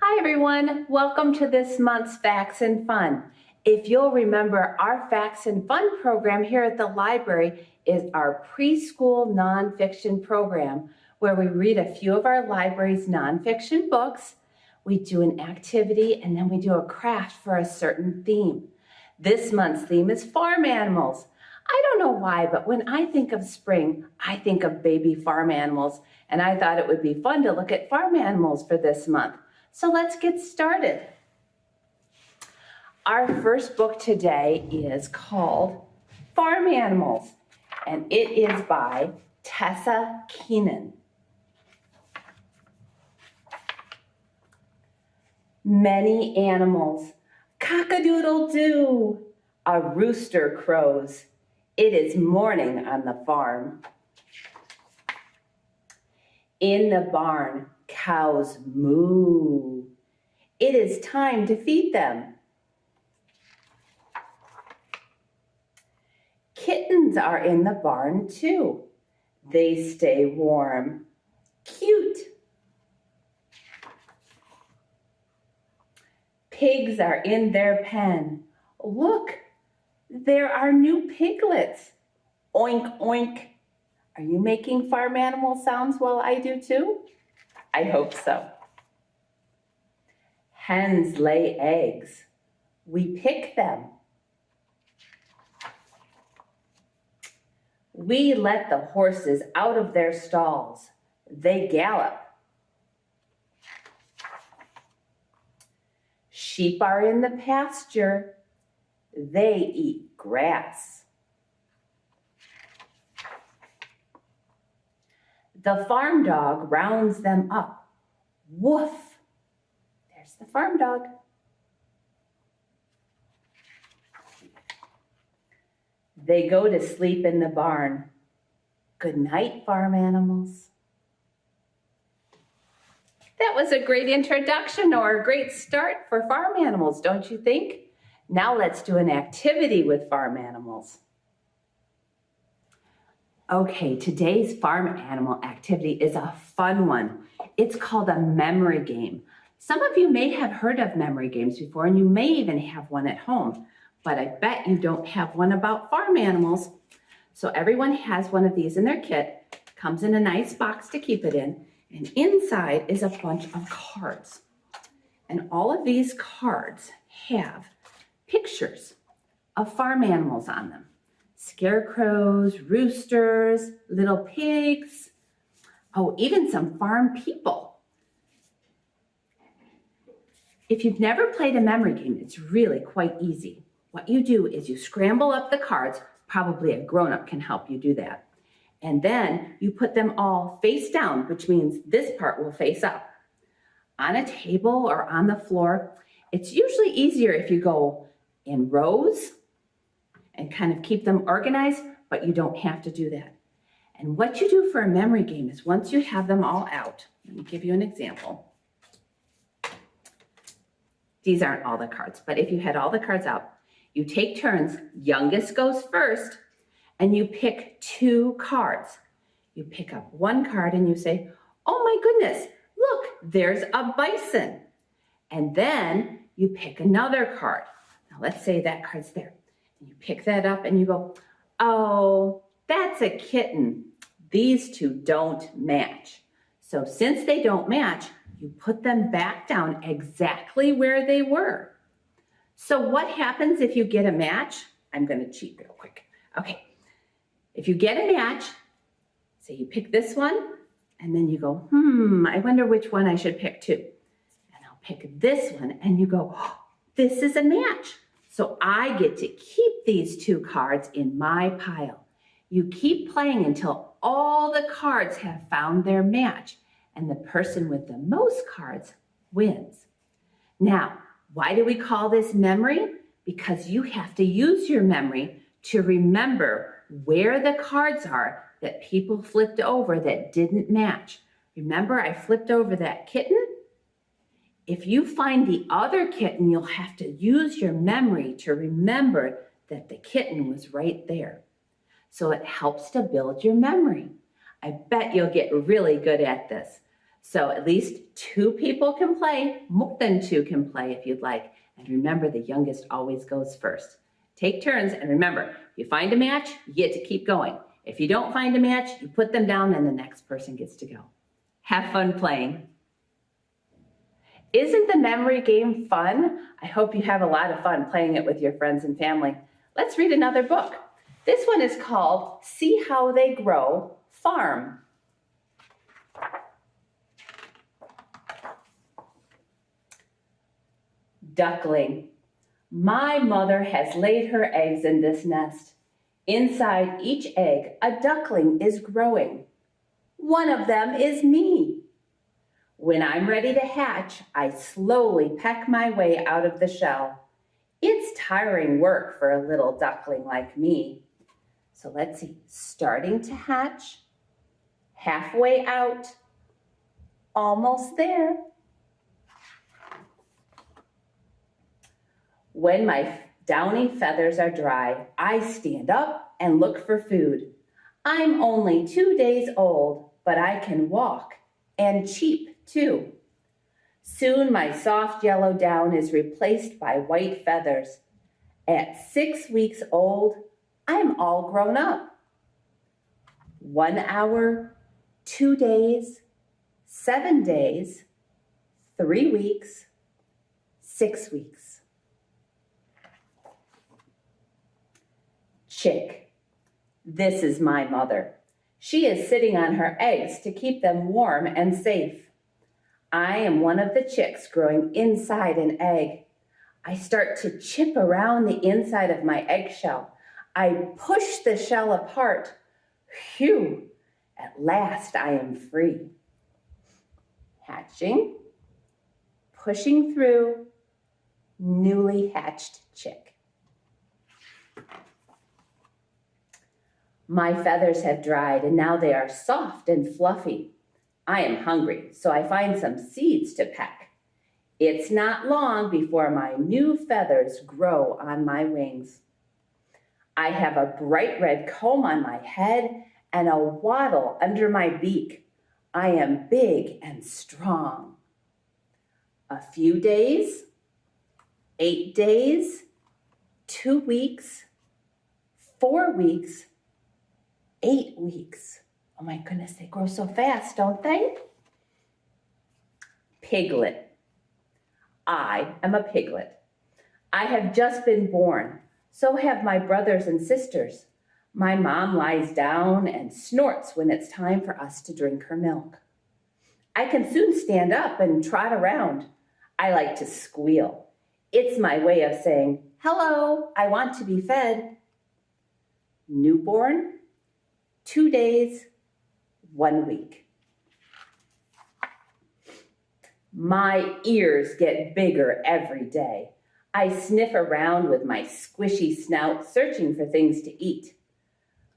Hi everyone, welcome to this month's Facts and Fun. If you'll remember, our Facts and Fun program here at the library is our preschool nonfiction program where we read a few of our library's nonfiction books, we do an activity, and then we do a craft for a certain theme. This month's theme is farm animals. I don't know why, but when I think of spring, I think of baby farm animals, and I thought it would be fun to look at farm animals for this month. So let's get started. Our first book today is called Farm Animals, and it is by Tessa Kenan. Many animals, cock-a-doodle-doo, a rooster crows. It is morning on the farm. In the barn, cows moo. It is time to feed them. Kittens are in the barn too. They stay warm. Cute. Pigs are in their pen. Look, there are new piglets. Oink, oink. Are you making farm animal sounds while I do too? I hope so. Hens lay eggs. We pick them. We let the horses out of their stalls. They gallop. Sheep are in the pasture. They eat grass. The farm dog rounds them up. Woof! There's the farm dog. They go to sleep in the barn. Good night, farm animals. That was a great introduction or a great start for farm animals, don't you think? Now let's do an activity with farm animals. Okay, today's farm animal activity is a fun one. It's called a memory game. Some of you may have heard of memory games before, and you may even have one at home, but I bet you don't have one about farm animals. So everyone has one of these in their kit, comes in a nice box to keep it in, and inside is a bunch of cards. And all of these cards have pictures of farm animals on them. Scarecrows, roosters, little pigs, oh, even some farm people. If you've never played a memory game, it's really quite easy. What you do is you scramble up the cards, probably a grown-up can help you do that. And then you put them all face down, which means this part will face up. On a table or on the floor, it's usually easier if you go in rows and kind of keep them organized, but you don't have to do that. And what you do for a memory game is once you have them all out, let me give you an example. These aren't all the cards, but if you had all the cards out, you take turns, youngest goes first, and you pick 2 cards. You pick up one card and you say, oh my goodness, look, there's a bison. And then you pick another card. Now let's say that card's there. You pick that up and you go, oh, that's a kitten. These 2 don't match. So since they don't match, you put them back down exactly where they were. So what happens if you get a match? I'm going to cheat real quick. Okay, if you get a match, say you pick this one, and then you go, I wonder which one I should pick too. And I'll pick this one, and you go, oh, this is a match. So I get to keep these 2 cards in my pile. You keep playing until all the cards have found their match, and the person with the most cards wins. Now, why do we call this memory? Because you have to use your memory to remember where the cards are that people flipped over that didn't match. Remember, I flipped over that kitten? If you find the other kitten, you'll have to use your memory to remember that the kitten was right there. So it helps to build your memory. I bet you'll get really good at this. So at least 2 people can play. More than 2 can play if you'd like. And remember, the youngest always goes first. Take turns, and remember, if you find a match, you get to keep going. If you don't find a match, you put them down and the next person gets to go. Have fun playing. Isn't the memory game fun? I hope you have a lot of fun playing it with your friends and family. Let's read another book. This one is called See How They Grow, Farm. Duckling. My mother has laid her eggs in this nest. Inside each egg, a duckling is growing. One of them is me. When I'm ready to hatch, I slowly peck my way out of the shell. It's tiring work for a little duckling like me. So let's see, starting to hatch, halfway out, almost there. When my downy feathers are dry, I stand up and look for food. I'm only 2 days old, but I can walk, and cheep too. Soon my soft yellow down is replaced by white feathers. At 6 weeks old, I'm all grown up. 1 hour, 2 days, 7 days, 3 weeks, 6 weeks. Chick. This is my mother. She is sitting on her eggs to keep them warm and safe. I am one of the chicks growing inside an egg. I start to chip around the inside of my eggshell. I push the shell apart. Phew, at last I am free. Hatching, pushing through, newly hatched chick. My feathers have dried and now they are soft and fluffy. I am hungry, so I find some seeds to peck. It's not long before my new feathers grow on my wings. I have a bright red comb on my head and a wattle under my beak. I am big and strong. A few days, 8 days, 2 weeks, 4 weeks, 8 weeks. Oh my goodness, they grow so fast, don't they? Piglet. I am a piglet. I have just been born. So have my brothers and sisters. My mom lies down and snorts when it's time for us to drink her milk. I can soon stand up and trot around. I like to squeal. It's my way of saying, hello, I want to be fed. Newborn, 2 days, 1 week. My ears get bigger every day. I sniff around with my squishy snout, searching for things to eat.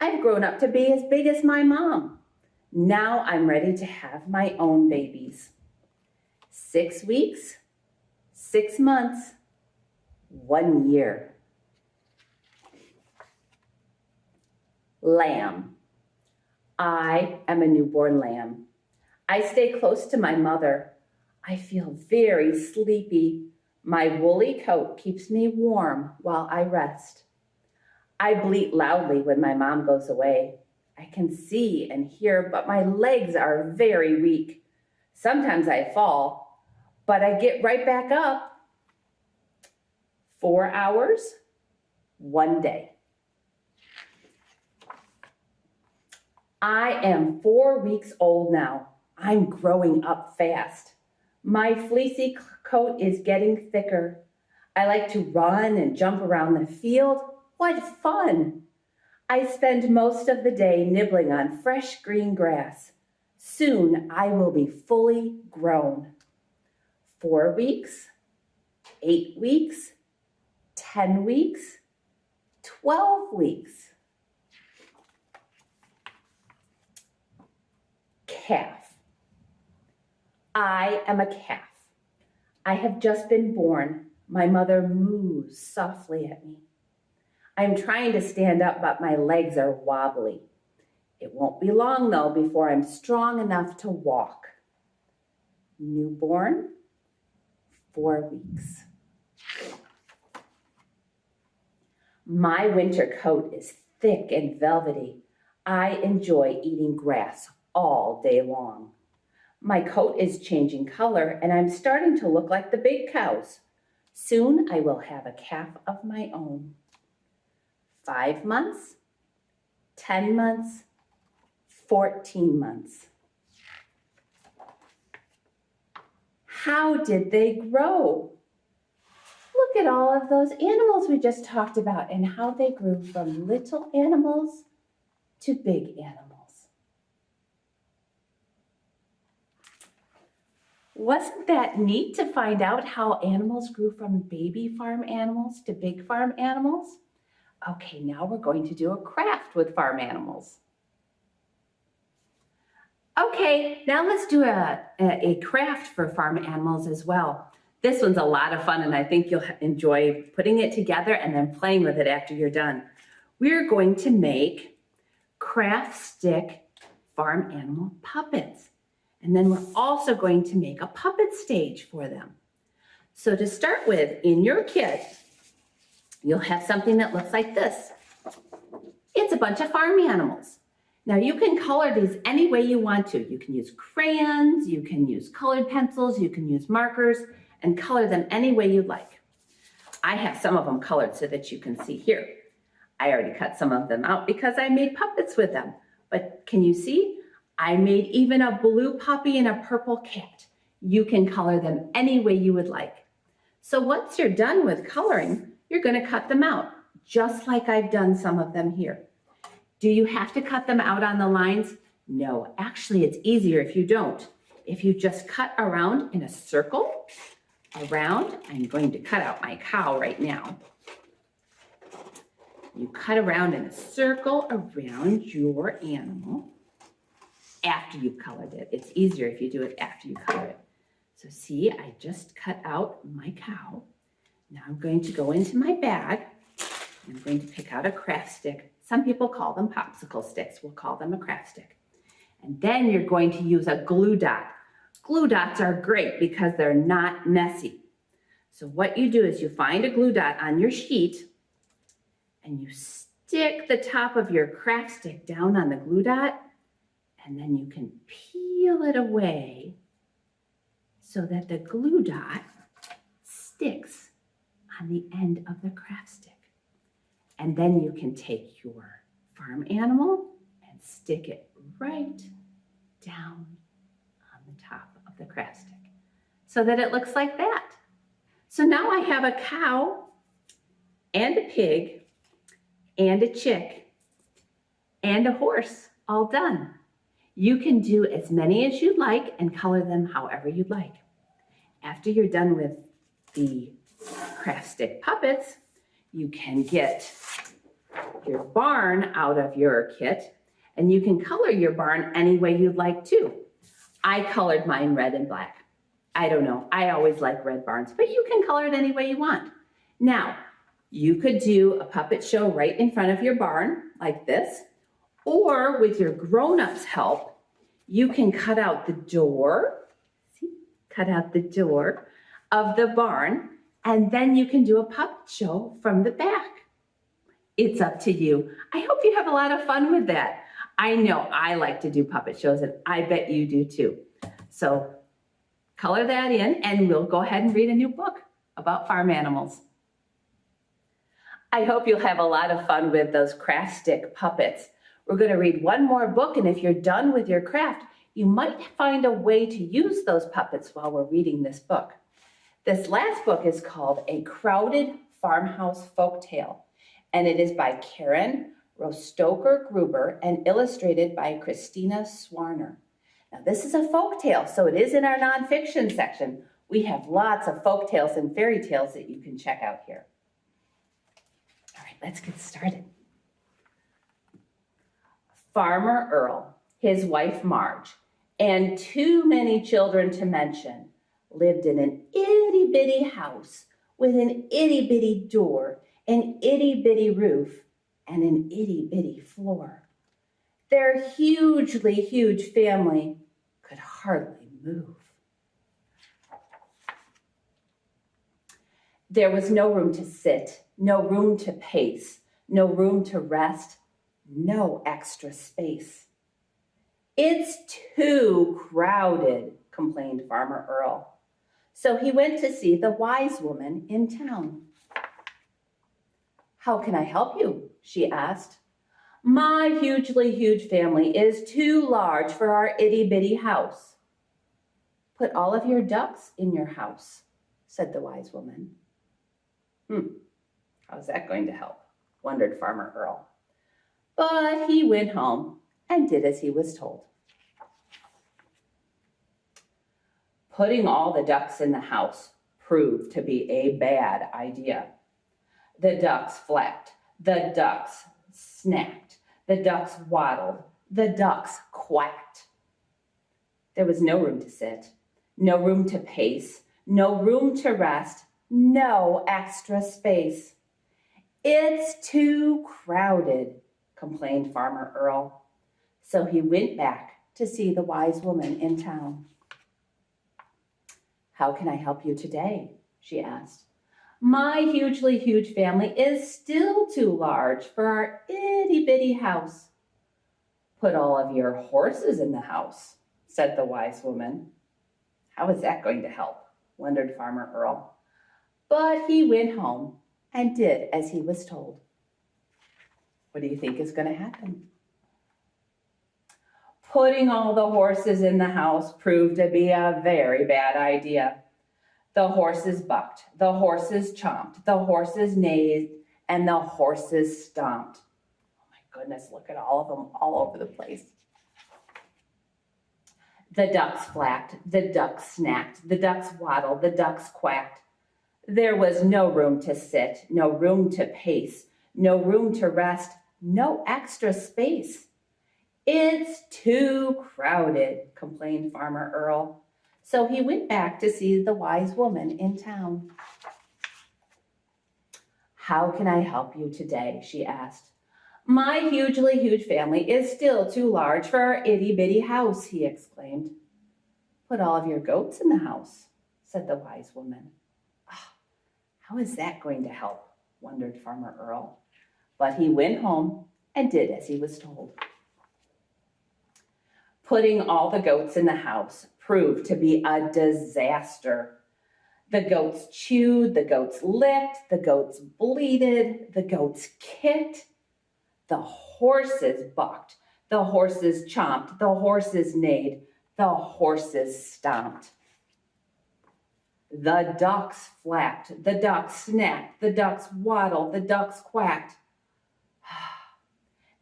I've grown up to be as big as my mom. Now I'm ready to have my own babies. 6 weeks, 6 months, 1 year. Lamb. I am a newborn lamb. I stay close to my mother. I feel very sleepy. My woolly coat keeps me warm while I rest. I bleat loudly when my mom goes away. I can see and hear, but my legs are very weak. Sometimes I fall, but I get right back up. 4 hours, 1 day. I am 4 weeks old now. I'm growing up fast. My fleecy coat is getting thicker. I like to run and jump around the field. What fun! I spend most of the day nibbling on fresh green grass. Soon I will be fully grown. 4 weeks, 8 weeks, 10 weeks, 12 weeks. Calf. I am a calf. I have just been born. My mother moos softly at me. I'm trying to stand up, but my legs are wobbly. It won't be long, though, before I'm strong enough to walk. newborn, 4 weeks. My winter coat is thick and velvety. I enjoy eating grass all day long. My coat is changing color and I'm starting to look like the big cows. Soon I will have a calf of my own. 5 months, 10 months, 14 months. How did they grow? Look at all of those animals we just talked about and how they grew from little animals to big animals. Wasn't that neat to find out how animals grew from baby farm animals to big farm animals? Okay, now we're going to do a craft with farm animals. Okay, now let's do a craft for farm animals as well. This one's a lot of fun and I think you'll enjoy putting it together and then playing with it after you're done. We're going to make craft stick farm animal puppets. And then we're also going to make a puppet stage for them. So to start with, in your kit, you'll have something that looks like this. It's a bunch of farm animals. Now you can color these any way you want to. You can use crayons, you can use colored pencils, you can use markers, and color them any way you'd like. I have some of them colored so that you can see here. I already cut some of them out because I made puppets with them. But can you see? I made even a blue puppy and a purple cat. You can color them any way you would like. So once you're done with coloring, you're going to cut them out, just like I've done some of them here. Do you have to cut them out on the lines? No, actually it's easier if you don't. If you just cut around in a circle, around, I'm going to cut out my cow right now. You cut around in a circle around your animal after you've colored it. It's easier if you do it after you color it. So see, I just cut out my cow. Now I'm going to go into my bag. I'm going to pick out a craft stick. Some people call them popsicle sticks. We'll call them a craft stick. And then you're going to use a glue dot. Glue dots are great because they're not messy. So what you do is you find a glue dot on your sheet and you stick the top of your craft stick down on the glue dot, and then you can peel it away so that the glue dot sticks on the end of the craft stick. And then you can take your farm animal and stick it right down on the top of the craft stick so that it looks like that. So now I have a cow and a pig and a chick and a horse all done. You can do as many as you'd like and color them however you'd like. After you're done with the craft stick puppets, you can get your barn out of your kit and you can color your barn any way you'd like to. I colored mine red and black. I don't know, I always like red barns, but you can color it any way you want. Now, you could do a puppet show right in front of your barn like this, or with your grown-ups' help, you can cut out the door, see, cut out the door of the barn, and then you can do a puppet show from the back. It's up to you. I hope you have a lot of fun with that. I know I like to do puppet shows, and I bet you do too. So color that in, and we'll go ahead and read a new book about farm animals. I hope you'll have a lot of fun with those craft stick puppets. We're going to read one more book, and if you're done with your craft, you might find a way to use those puppets while we're reading this book. This last book is called A Crowded Farmhouse Folktale, and it is by Karen Rostoker-Gruber and illustrated by Kristina Swarner. Now, this is a folktale, so it is in our nonfiction section. We have lots of folktales and fairy tales that you can check out here. All right, let's get started. Farmer Earl, his wife Marge, and too many children to mention, lived in an itty-bitty house with an itty-bitty door, an itty-bitty roof, and an itty-bitty floor. Their hugely huge family could hardly move. There was no room to sit, no room to pace, no room to rest, no extra space. It's too crowded, complained Farmer Earl. So he went to see the wise woman in town. How can I help you? She asked. My hugely huge family is too large for our itty-bitty house. Put all of your ducks in your house, said the wise woman. How's that going to help? Wondered Farmer Earl. But he went home and did as he was told. Putting all the ducks in the house proved to be a bad idea. The ducks flapped, the ducks snapped, the ducks waddled, the ducks quacked. There was no room to sit, no room to pace, no room to rest, no extra space. It's too crowded, complained Farmer Earl. So he went back to see the wise woman in town. How can I help you today? She asked. My hugely huge family is still too large for our itty-bitty house. Put all of your horses in the house, said the wise woman. How is that going to help? Wondered Farmer Earl. But he went home and did as he was told. What do you think is going to happen? Putting all the horses in the house proved to be a very bad idea. The horses bucked, the horses chomped, the horses neighed, and the horses stomped. Oh my goodness, look at all of them all over the place. The ducks flapped, the ducks snapped, the ducks waddled, the ducks quacked. There was no room to sit, no room to pace, no room to rest, no extra space. It's too crowded, complained Farmer Earl. So he went back to see the wise woman in town. How can I help you today? She asked. My hugely huge family is still too large for our itty-bitty house, he exclaimed. Put all of your goats in the house, said the wise woman. How is that going to help? Wondered Farmer Earl. But he went home and did as he was told. Putting all the goats in the house proved to be a disaster. The goats chewed, the goats licked, the goats bleated, the goats kicked. The horses bucked, the horses chomped, the horses neighed, the horses stomped. The ducks flapped, the ducks snapped, the ducks waddled, the ducks quacked.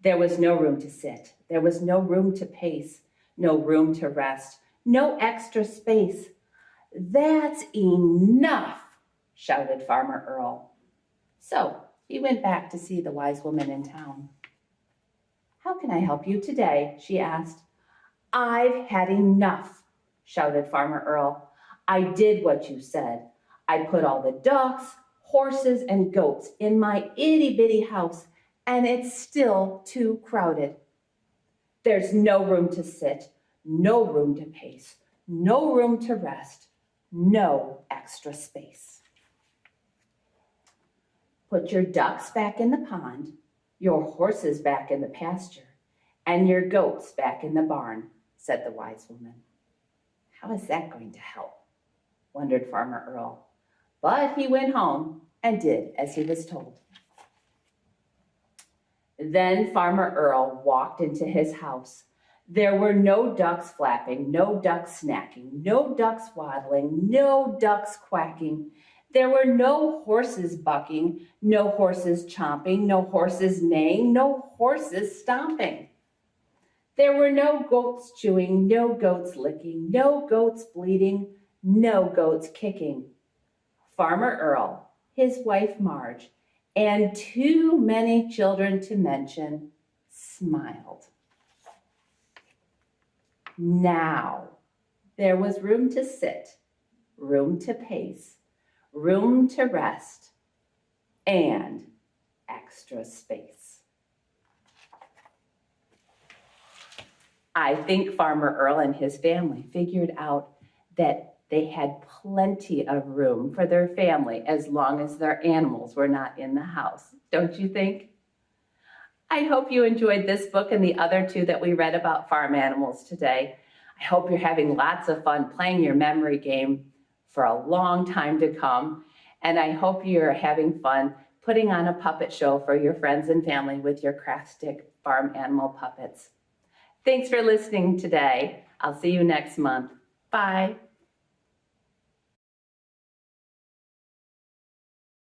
There was no room to sit, there was no room to pace, no room to rest, no extra space. That's enough, shouted Farmer Earl. So he went back to see the wise woman in town. How can I help you today? She asked. I've had enough, shouted Farmer Earl. I did what you said. I put all the ducks, horses, and goats in my itty-bitty house, and it's still too crowded. There's no room to sit, no room to pace, no room to rest, no extra space. Put your ducks back in the pond, your horses back in the pasture, and your goats back in the barn, said the wise woman. How is that going to help? Wondered Farmer Earl. But he went home and did as he was told. Then Farmer Earl walked into his house. There were no ducks flapping, no ducks snacking, no ducks waddling, no ducks quacking. There were no horses bucking, no horses chomping, no horses neighing, no horses stomping. There were no goats chewing, no goats licking, no goats bleating, no goats kicking. Farmer Earl, his wife Marge, and too many children to mention, smiled. Now, there was room to sit, room to pace, room to rest, and extra space. I think Farmer Earl and his family figured out that They had plenty of room for their family as long as their animals were not in the house. Don't you think? I hope you enjoyed this book and the other two that we read about farm animals today. I hope you're having lots of fun playing your memory game for a long time to come. And I hope you're having fun putting on a puppet show for your friends and family with your craft stick farm animal puppets. Thanks for listening today. I'll see you next month. Bye.